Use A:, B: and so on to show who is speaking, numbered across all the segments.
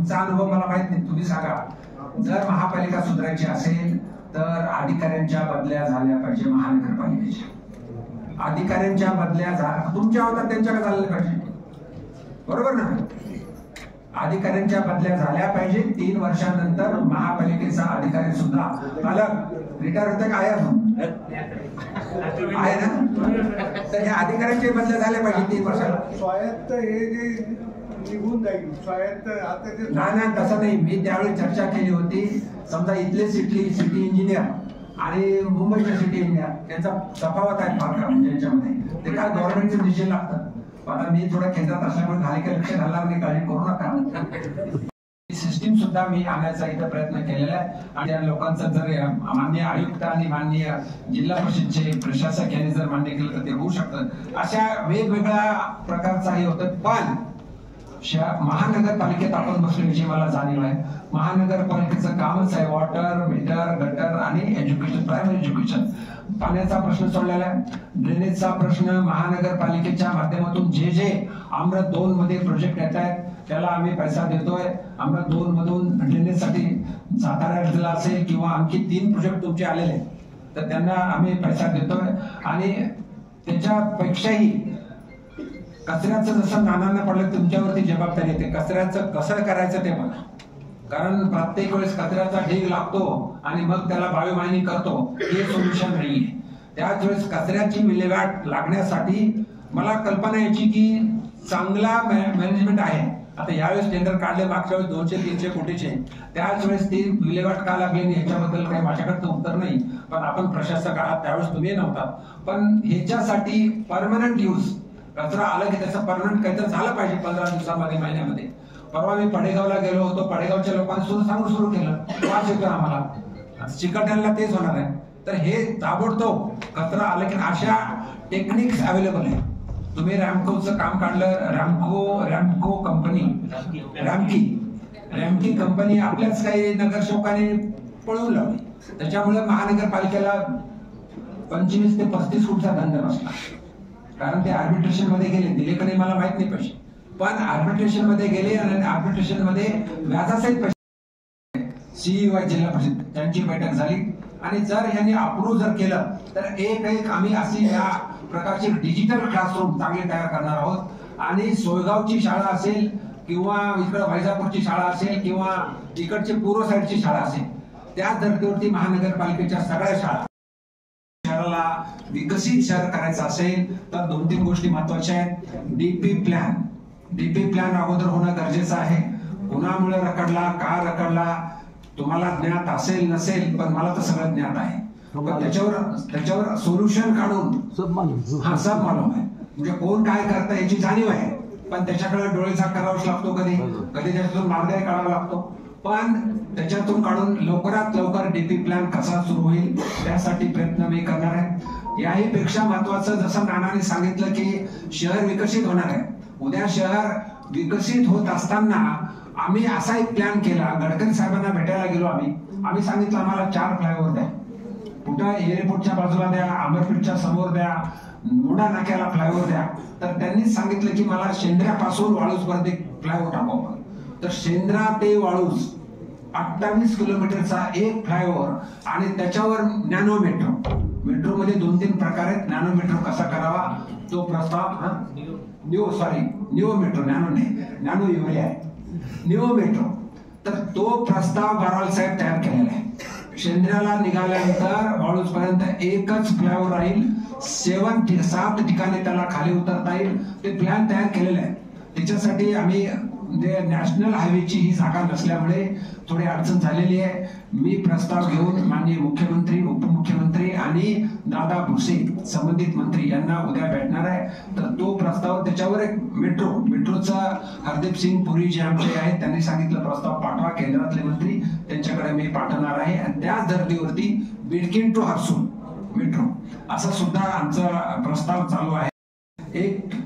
A: तुमचा अनुभव मला माहित नाही, तुम्ही सांगा. जर महापालिका सुधारायची असेल तर अधिकाऱ्यांच्या बदल्या झाल्या पाहिजे. महानगरपालिकेच्या अधिकाऱ्यांच्या बदल्या तुमच्या होत्या त्यांच्याकडे झाल्या पाहिजे, बरोबर ना? अधिकाऱ्यांच्या बदल्या झाल्या पाहिजे. 3 वर्षानंतर महापालिकेचा अधिकारी सुद्धा अलग रिटायर होते का? आहे ना? तर ह्या अधिकाऱ्यांच्या बदल्या झाल्या पाहिजे 3 वर्षाला.
B: स्वायत्त हे जे निघून जाईल, स्वायत्त आता ते
A: नाही, तसं नाही. मी त्यावेळी चर्चा केली होती. समजा इथले सिटी इंजिनियर आणि मुंबईचे सिटी इंजिनियर त्यांचा तफावत आहे फार का म्हणजे याच्यामध्ये. ते काय गव्हर्नमेंटचे डिसिजन लागतात. आता मी थोडा केंद्रात असल्यामुळे खाली काही लक्ष घालणार नाही, काळजी करू नका. सिस्टीम सुद्धा मी आणायचा इथं प्रयत्न केलेला आहे. आणि त्या लोकांचा जर माननीय आयुक्त आणि माननीय जिल्हा परिषदचे प्रशासक यांनी जर मान्य केलं तर ते होऊ शकतं. अशा वेगवेगळ्या प्रकारचं हे होतं. पण महानगरपालिकेत आपण बसल्याविषयी मला जाणीव आहे. महानगरपालिकेचं कामच आहे वॉटर, मीटर, गटर आणि एज्युकेशन, प्रायमरी एज्युकेशन. पाण्याचा प्रश्न सोडलेला आहे. ड्रेनेजचा प्रश्न महानगरपालिकेच्या माध्यमातून जे अमृत 2 मध्ये प्रोजेक्ट येत आहेत त्याला आम्ही पैसा देतोय. अमृत 2 मधून ड्रेनेजसाठी सातारा जिल्हा असेल किंवा आणखी 3 प्रोजेक्ट तुमचे आलेले आहेत तर त्यांना आम्ही पैसा देतोय. आणि त्याच्यापेक्षाही कचऱ्याचं जसं नानांना पडलं तुमच्यावरती जबाबदारी येते. कचऱ्याचं कसं करायचं ते बघा. कारण प्रत्येक वेळेस कचऱ्याचा ढीग लागतो आणि मग त्याला बायोमायनिंग करतो, हे सोल्युशन नाहीये. त्याच वेळेस कचऱ्याची विल्हेवाट लागण्यासाठी मला कल्पना याची की चांगला मॅनेजमेंट आहे. आता यावेळेस टेंडर काढले, मागच्या वेळेस 200-300 कोटीचे. त्याच वेळेस ती विल्हेवाट का लागली ह्याच्याबद्दल काही माझ्याकडे उत्तर नाही. पण आपण प्रशासक आहात, त्यावेळेस तुम्ही नव्हता. पण ह्याच्यासाठी परमनंट यूज कचरा आला की त्याचं परमनंट काहीतरी झालं पाहिजे 15 दिवसामध्ये, महिन्यामध्ये. परवा मी पडेगावला गेलो होतो. पडेगावच्या लोकांनी सुद्धा सांगून सुरू केलं, वास येतो आम्हाला. चिकटणला तेच होणार आहे. तर हे ताबडतोब कचरा आलं की अशा टेक्निक्स अवेलेबल आहे. तुम्ही रॅमकोचं काम काढलं, रॅमको कंपनी, रॅमकी कंपनी आपल्याच काही नगरसेवकाने पळवून लावली. त्याच्यामुळे महानगरपालिकेला 25 ते 35 कोटीचा दंड बसला. कारण ते आर्बिट्रेशन मध्ये गेले, दिले का नाही मला माहित नाही पैसे, पण आर्बिट्रेशन मध्ये गेले आणि आर्बिट्रेशन मध्ये व्याजासहित पैसे. सीईओ जिल्हा परिषद त्यांची बैठक झाली आणि जर यांनी अप्रूव्ह जर केलं तर एक आम्ही अशी या प्रकारची डिजिटल क्लासरूम चांगली तयार करणार आहोत. आणि सोयगावची शाळा असेल किंवा इकडे वैजापूरची शाळा असेल किंवा इकडची पूर्व साईडची शाळा असेल, त्या धर्तीवरती महानगरपालिकेच्या सगळ्या शाळा शहराला विकसित शहर करायचं असेल तर 2-3 गोष्टी महत्वाच्या आहेत. डीपी प्लॅन अगोदर होणं गरजेचं आहे. कुणामुळे रखडला, का रखडला, तुम्हाला ज्ञात असेल नसेल, पण मला तर सगळं ज्ञात आहे. पण त्याच्यावर सोल्युशन काढून सब मालूम आहे. म्हणजे कोण काय करतं याची जाणीव आहे. पण त्याच्याकडे डोळेझाक करावाच लागतो, कधी त्याच्यातून मार्ग काढावा लागतो. पण त्याच्यातून काढून लवकरात लवकर डीपी प्लॅन कसा सुरू होईल त्यासाठी प्रयत्न मी करणार आहे. याही पेक्षा महत्वाचं, जसं नानाने सांगितलं की शहर विकसित होणार आहे. उद्या शहर विकसित होत असताना आम्ही असा एक प्लॅन केला. गडकरी साहेबांना भेटायला गेलो आम्ही सांगितलं आम्हाला 4 फ्लायओव्हर द्या. कुठं एअरपोर्टच्या बाजूला द्या, अमरपीठच्या समोर द्या, मुंडा नाक्याला फ्लायओव्हर द्या. तर त्यांनी सांगितलं की मला शेंद्र्यापासून वाळूजपर्यंत एक फ्लायओव्हर टाकावं. तर शेंद्रा ते वाळूज 28 किलोमीटरचा एक फ्लायओव्हर आणि त्याच्यावर नॅनो मेट्रो मध्ये 2-3 प्रकार आहेत. नॅनो मेट्रो कसा करावा तो प्रस्ताव, न्यू मेट्रो, नॅनो नाही, नॅनो युरिया आहे, न्यू मेट्रो. तर तो प्रस्ताव बारवाल साहेब तयार केलेला आहे. शेंद्र्याला निघाल्यानंतर वाळूज पर्यंत एकच फ्लायओव्हर राहील. 7 ठिकाणी त्याला खाली उतरता येईल. ते प्लॅन तयार केलेले आहे. त्याच्यासाठी आम्ही म्हणजे नॅशनल हायवेची ही जागा नसल्यामुळे थोडी अडचण झालेली आहे. मी प्रस्ताव घेऊन माननीय मुख्यमंत्री, उपमुख्यमंत्री आणि दादा भुसे संबंधित मंत्री यांना उद्या भेटणार आहे. तर तो प्रस्ताव, त्याच्यावर एक मेट्रोचा हरदीप सिंग पुरी जे आमचे आहेत त्यांनी सांगितलं प्रस्ताव पाठवा, केंद्रातले मंत्री त्यांच्याकडे मी पाठवणार आहे. आणि त्याच धर्तीवरती बिडकीन टू हर्सूल मेट्रो असा सुद्धा आमचा प्रस्ताव चालू आहे.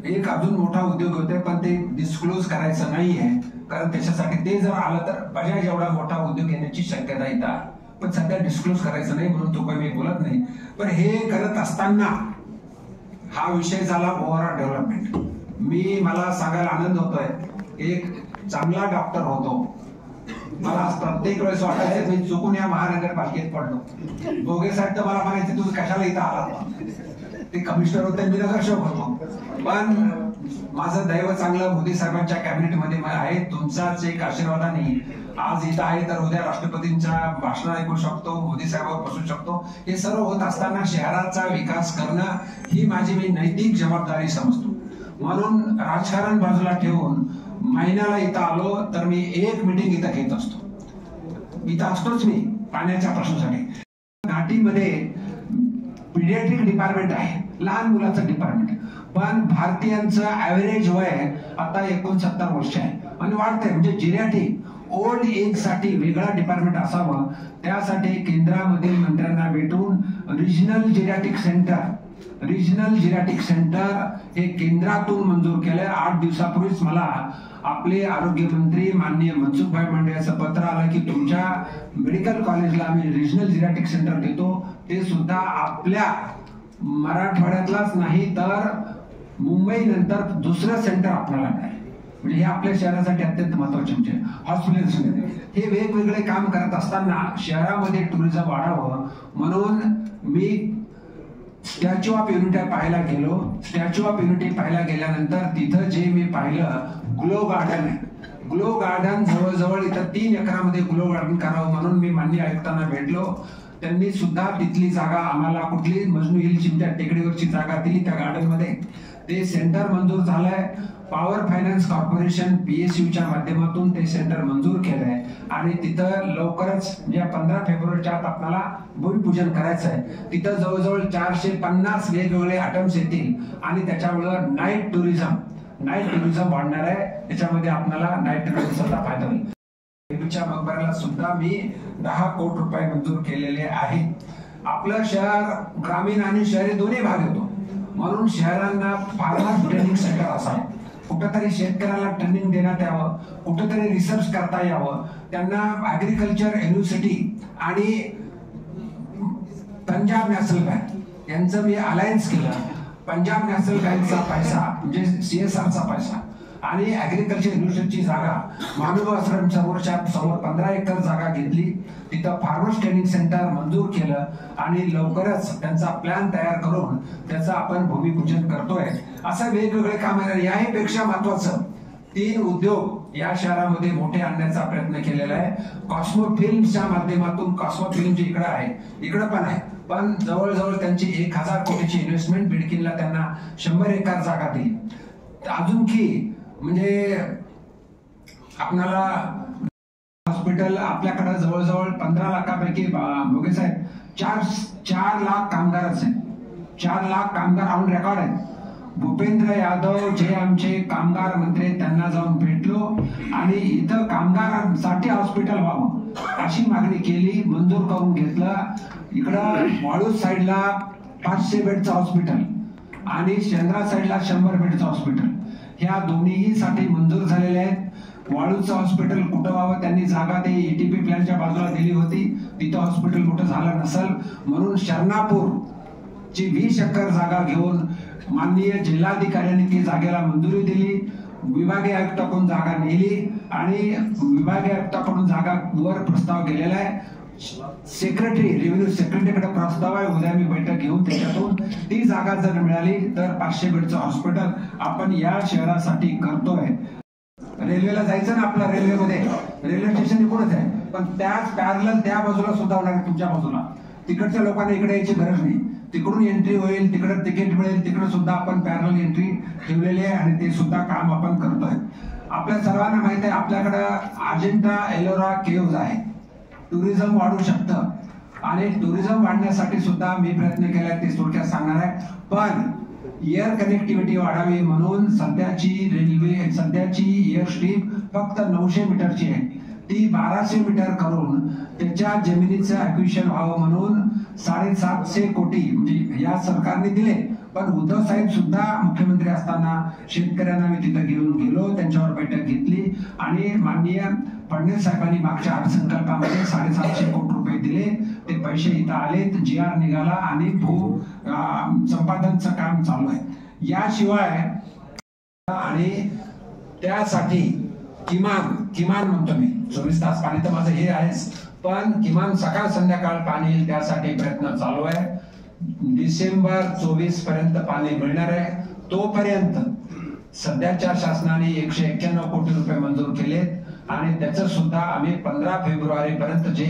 A: एक अजून मोठा उद्योग होते पण ते डिस्क्लोज करायचं नाहीये, कारण त्याच्यासाठी ते जर आलं तर बजाज एवढा मोठा उद्योग येण्याची शक्यता येतात. पण सध्या डिस्क्लोज करायचं नाही म्हणून तो काही मी बोलत नाही. पण हे करत असताना हा विषय झाला ओव्हरऑल डेव्हलपमेंट. मला सांगायला आनंद होतोय, एक चांगला डॉक्टर होतो मला आज प्रत्येक वेळेस वाटायचं मी चुकून या महानगरपालिकेत पडलो. भोगे साहेब तर मला म्हणायचे तुम्ही कशाला इथं आला, ते कमिशनर होते मी नगरसेवक होतो. पण माझं दैव चांगलं मोदी साहेबांच्या कॅबिनेटमध्ये आहे. तुमचाच एक आशीर्वादाने आज इथं आहे तर उद्या राष्ट्रपतींच्या भाषण ऐकू शकतो, मोदी साहेबांवर बसू शकतो. हे सर्व होत असताना शहराचा विकास करणं ही माझी मी नैतिक जबाबदारी समजतो. म्हणून राजकारण बाजूला ठेवून महिन्याला इथं आलो तर मी एक मीटिंग इथं घेत असतो. इथं असतोच मी पाण्याच्या प्रश्नासाठी. घाटीमध्ये पिडियाट्रिक डिपार्टमेंट आहे, लहान मुलाचं डिपार्टमेंट. पण भारतीयांचं ऍव्हरेज वय आता 69 वर्ष आहे आणि वाढतंय. म्हणजे जिरॅटिक ओल्ड एज साठी वेगळा डिपार्टमेंट असावं. त्यासाठी केंद्रामधील मंत्र्यांना भेटून रिजनल जिरॅटिक सेंटर हे केंद्रातून मंजूर केलंय. 8 दिवसापूर्वीच मला आपले आरोग्य मंत्री माननीय मनसुखभाई मांडवियाचं पत्र आलं की तुमच्या मेडिकल कॉलेजला आम्ही रिजनल जिरॅटिक सेंटर देतो. ते सुद्धा आपल्या मराठवाड्यातलाच नाही तर मुंबई नंतर दुसरं सेंटर आपल्याला मिळेल. म्हणजे हे आपल्या शहरासाठी अत्यंत महत्वाचे म्हणजे हॉस्पिटल्स हे वेगवेगळे काम करत असताना शहरामध्ये टुरिझम वाढावं म्हणून मी स्टॅच्यू ऑफ युनिटी पाहायला गेलो. स्टॅच्यू ऑफ युनिटी पाहायला गेल्यानंतर तिथं जे मी पाहिलं ग्लो गार्डन आहे. ग्लो गार्डन जवळजवळ इथं 3 एकरामध्ये ग्लो गार्डन करावं म्हणून मी माननीय आयुक्तांना भेटलो. त्यांनी सुद्धा तिथली जागा आम्हाला कुठली मजनू हिलची त्या टेकडीवरची जागा दिली त्या गार्डन मध्ये. ते सेंटर मंजूर झालंय. पॉवर फायनान्स कॉर्पोरेशन PSUच्या माध्यमातून ते सेंटर मंजूर केलंय आणि तिथं लवकरच म्हणजे 15 फेब्रुवारीच्या आत आपल्याला भूमिपूजन करायचं आहे. तिथं जवळजवळ 450 वेगवेगळे आयटम्स येतील आणि त्याच्यामुळं नाईट टुरिझम वाढणार आहे. त्याच्यामध्ये आपल्याला नाईट टुरिझमचा फायदा होईल. नेहरूच्या मकबऱ्याला सुद्धा मी 10 कोटी रुपये मंजूर केलेले आहेत. आपलं शहर ग्रामीण आणि शहरी दोन्ही भाग येतो म्हणून शहरांना फार्मर ट्रेनिंग सेंटर असावं. कुठेतरी शेतकऱ्याला ट्रेनिंग देण्यात यावं, कुठेतरी रिसर्च करता यावं. त्यांना ऍग्रिकल्चर युनिव्हर्सिटी आणि पंजाब नॅशनल बँक यांचं मी अलायन्स केलं. पंजाब नॅशनल बँकचा पैसा म्हणजे CSRचा पैसा आणि ऍग्रिकल्चर युनिव्हर्सिटीची जागा मानव आश्रम समोरच्या 15 एकर जागा घेतली. तिथं फार्मर्स ट्रेनिंग सेंटर मंजूर केलं आणि लवकरच त्यांचा प्लॅन तयार करून त्याचं आपण भूमिपूजन करतोय. असं वेगवेगळे काम आहे. याहीपेक्षा महत्वाचं 3 उद्योग या शहरामध्ये मोठे आणण्याचा प्रयत्न केलेला आहे. कॉस्मो फिल्म्सच्या माध्यमातून कॉस्मो फिल्म जी इकडे आहे इकडे पण आहे पण जवळजवळ त्यांची 1000 कोटीची इन्व्हेस्टमेंट बिडकीनला त्यांना 100 एकर जागा दिली. अजून की म्हणजे आपल्याला हॉस्पिटल आपल्याकडे जवळजवळ 15 लाखापैकी भोगे साहेब 4 लाख कामगारच आहेत. 4 लाख कामगार ऑन रेकॉर्ड आहेत. भूपेंद्र यादव जे आमचे कामगार मंत्री त्यांना जाऊन भेटलो आणि इथं कामगारांसाठी हॉस्पिटल व्हावं अशी मागणी केली. मंजूर करून घेतलं. इकडं वाळूज साईडला 500 बेडचं हॉस्पिटल आणि शेंद्रा साईडला 100 बेडचं हॉस्पिटल ह्या दोन्हीही साठी मंजूर झालेले आहेत. वाळूजचं हॉस्पिटल कुठं व्हावं त्यांनी जागा ते ETP प्लॅनच्या बाजूला दिली होती. तिथं हॉस्पिटल कुठं झालं नसल म्हणून शरणापूर ची 20 एकर जागा घेऊन माननीय जिल्हाधिकाऱ्यांनी ती जागेला मंजुरी दिली. विभागीय आयुक्ताकडून जागा नेली आणि विभागीय आयुक्ताकडून जागा वर प्रस्ताव गेलेला आहे. रेव्हेन्यू सेक्रेटरीकडे प्रस्ताव आहे. उद्या मी बैठक घेऊन त्याच्यातून ती जागा जर मिळाली तर 500 बेडचं हॉस्पिटल आपण या शहरासाठी करतोय. रेल्वेला जायचं ना आपल्या रेल्वेमध्ये रेल्वे स्टेशन इकडूनच आहे पण त्याच पॅरलल त्या बाजूला सुद्धा होणार तुमच्या बाजूला. तिकडच्या लोकांना इकडे यायची गरज नाही. तिकडून एंट्री होईल, तिकडे तिकीट मिळेल, तिकडे सुद्धा आपण पॅरलल एंट्री ठेवलेली आहे आणि ते सुद्धा काम आपण करतोय. आपल्या सर्वांना माहित आहे आपल्याकडे अजिंठा एलोरा केव्ज आहे. टुरिझम वाढू शकतं आणि टुरिझम वाढण्यासाठी सुद्धा मी प्रयत्न केलाय ते थोडक्यात सांगणार आहे. पण एअर कनेक्टिव्हिटी वाढावी म्हणून सध्याची एअर स्ट्रीप फक्त 900 मीटरची आहे. ती 1200 मीटर करून त्याच्या जमिनीचं ऍक्विशन व्हावं म्हणून 750 कोटी म्हणजे या सरकारने दिले. पण उद्धव साहेब सुद्धा मुख्यमंत्री असताना शेतकऱ्यांना मी तिथं घेऊन गेलो, त्यांच्यावर बैठक घेतली आणि माननीय फडणवीस साहेबांनी मागच्या अर्थसंकल्पामध्ये 750 कोटी रुपये दिले. ते पैसे इथं आलेत. GR निघाला आणि भू संपादनचं काम चालू आहे. याशिवाय आणि त्यासाठी किमान म्हणतो मी, 24 तास पाणी तर माझं हे आहेच, पण किमान सकाळ संध्याकाळ पाणी येईल त्यासाठी प्रयत्न चालू आहे. डिसेंबर 24 पर्यंत पाणी मिळणार आहे. तोपर्यंत सध्याच्या शासनाने 191 कोटी रुपये मंजूर केलेत आणि त्याचं सुद्धा आम्ही 15 फेब्रुवारी पर्यंत जे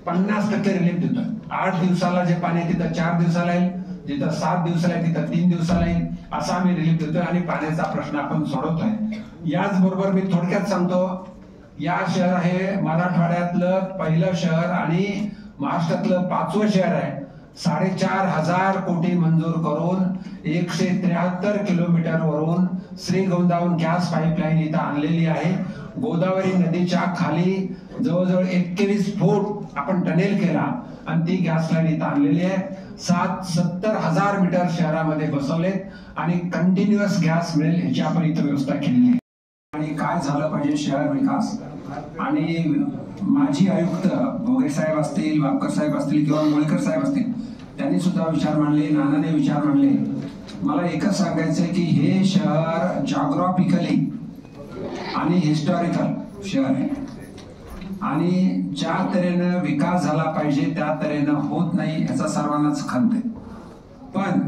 A: 50% रिलीफ देतोय. 8 दिवसाला जे पाणी तिथं 4 दिवसाला येईल, जिथं 7 दिवसाला आहे तिथं 3 दिवसाला येईल, असा आम्ही रिलीफ देतोय आणि पाण्याचा प्रश्न आपण सोडवतोय. याचबरोबर मी थोडक्यात सांगतो, या शहर हे मराठवाड्यातलं पहिलं शहर आणि महाराष्ट्रातलं 5वं शहर आहे. 4,500 कोटी मंजूर करून 173 किलोमीटर वरून श्रीगोंदावून गॅस पाईपलाईन इथं आणलेली आहे. गोदावरी नदीच्या खाली जवळजवळ 21 फूट आपण टनेल केला आणि ती गॅस लाईन इथं आणलेली आहे. 70,000 मीटर शहरामध्ये बसवलेत आणि कंटिन्युअस गॅस मिळेल याची आपण इथं व्यवस्था केलेली आहे. आणि काय झालं पाहिजे शहर विकास, आणि माजी आयुक्त भोगे साहेब असतील, वापकर साहेब असतील किंवा मुळेकर साहेब असतील, त्यांनी सुद्धा विचार मांडले, नानाने विचार मांडले. मला एकच सांगायचंय की हे शहर जॉग्राफिकली आणि हिस्टॉरिकल शहर आहे आणि ज्या तऱ्हेनं विकास झाला पाहिजे त्या तऱ्हेनं होत नाही याचा सर्वांनाच खंत आहे. पण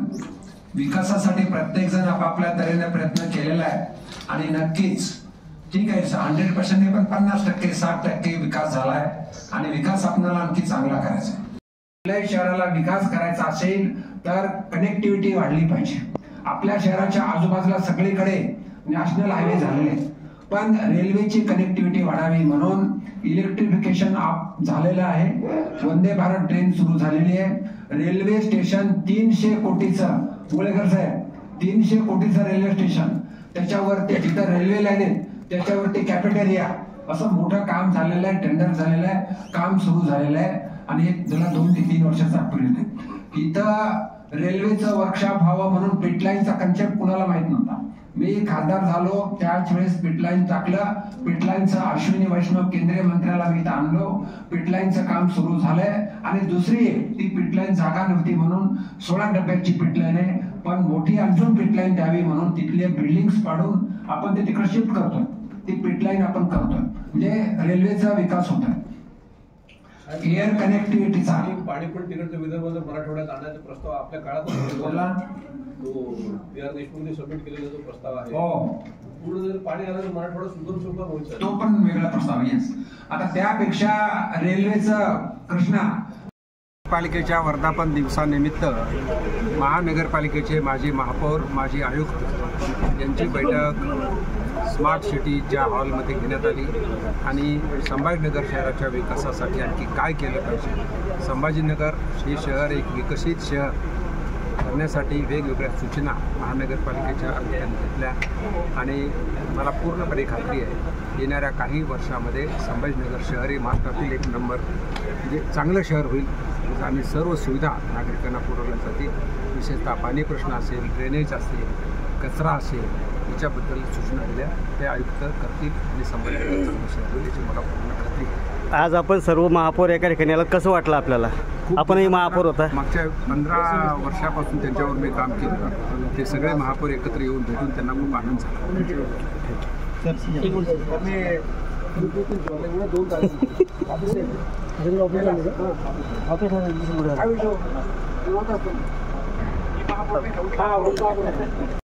A: विकासासाठी प्रत्येक जण आपापल्या तऱ्हेने प्रयत्न केलेला आहे आणि नक्कीच ठीक आहे 100% नाही पण 50%, 60% विकास झालाय आणि विकास आपल्याला आणखी चांगला करायचा आहे. आपल्या शहराला विकास करायचा असेल तर कनेक्टिव्हिटी वाढली पाहिजे. आपल्या शहराच्या आजूबाजूला सगळीकडे नॅशनल हायवे झालेले आहेत, पण रेल्वेची कनेक्टिव्हिटी वाढावी म्हणून इलेक्ट्रिफिकेशन झालेलं आहे. वंदे भारत ट्रेन सुरू झालेली आहे. रेल्वे स्टेशन 300 कोटीचं, मुळेकर साहेब 300 कोटीचं रेल्वे स्टेशन, त्याच्यावरती जिथं रेल्वे लाईन आहे त्याच्यावरती कॅफेटेरिया, असं मोठं काम झालेलं आहे. टेंडर झालेलं आहे, काम सुरू झालेलं आहे आणि हे त्याला 2 ते 3 वर्षाचा पिरियड आहे. इथं रेल्वेचं वर्कशॉप व्हावं म्हणून पिटलाईनचा कन्सेप्ट कुणाला माहित नव्हता. मी खासदार झालो त्याच वेळेस पिटलाईन टाकलं. पिटलाईनचं अश्विनी वैष्णव केंद्रीय मंत्र्याला मी इथं आणलो. पिटलाईनचं काम सुरू झालंय आणि दुसरी ती पिटलाईन जागा नव्हती म्हणून 16 डब्याची पिटलाईन आहे, पण मोठी अजून पिटलाईन द्यावी म्हणून तिथले बिल्डिंग्स पाडून आपण ते तिकडे शिफ्ट करतोय. ती पिटलाईन आपण करतोय म्हणजे रेल्वेचा विकास होतोय. एअर कनेक्टिव्हिटीचा
C: पाणी पण तिकडचं विदर्भाचं मराठवाड्यात आणण्याचा प्रस्ताव आपल्या काळात
A: बोला,
C: तो PR देशमुखने सबमिट केलेला जो प्रस्ताव आहे,
A: हो
C: पुढे जर पाणी आलं तर मराठवाडा सुद्धा होईल,
A: तो पण वेगळा प्रस्ताव. येस, आता त्यापेक्षा रेल्वेचं कृष्णा
D: पालिकेच्या वर्धापन दिवसानिमित्त महानगरपालिकेचे माजी महापौर, माजी आयुक्त यांची बैठक स्मार्ट सिटीच्या हॉलमध्ये घेण्यात आली आणि संभाजीनगर शहराच्या विकासासाठी आणखी काय केलं पाहिजे, संभाजीनगर हे शहर एक विकसित शहर करण्यासाठी वेगवेगळ्या सूचना महानगरपालिकेच्या अधिकाऱ्यांनी घेतल्या आणि मला पूर्णपणे खात्री आहे येणाऱ्या काही वर्षामध्ये संभाजीनगर शहर हे महाराष्ट्रातील 1 नंबर म्हणजे चांगलं शहर होईल आणि सर्व सुविधा नागरिकांना पुरवल्या जातील. विशेषतः पाणी प्रश्न असेल, ड्रेनेज असेल, कचरा असेल, याच्याबद्दल सूचना दिल्या ते आयुक्त करतील आणि संभाजीनगर चांगलं शहर होईल याची मला पूर्ण खात्री आहे.
E: आज आपण सर्व महापौर एका ठिकाणी आला, कसं वाटलं आपल्याला? आपणही महापौर होता.
D: मागच्या 15 वर्षापासून त्यांच्यावर मी काम केलं. ते सगळे महापौर एकत्र येऊन भेटून त्यांना खूप आनंद झाला.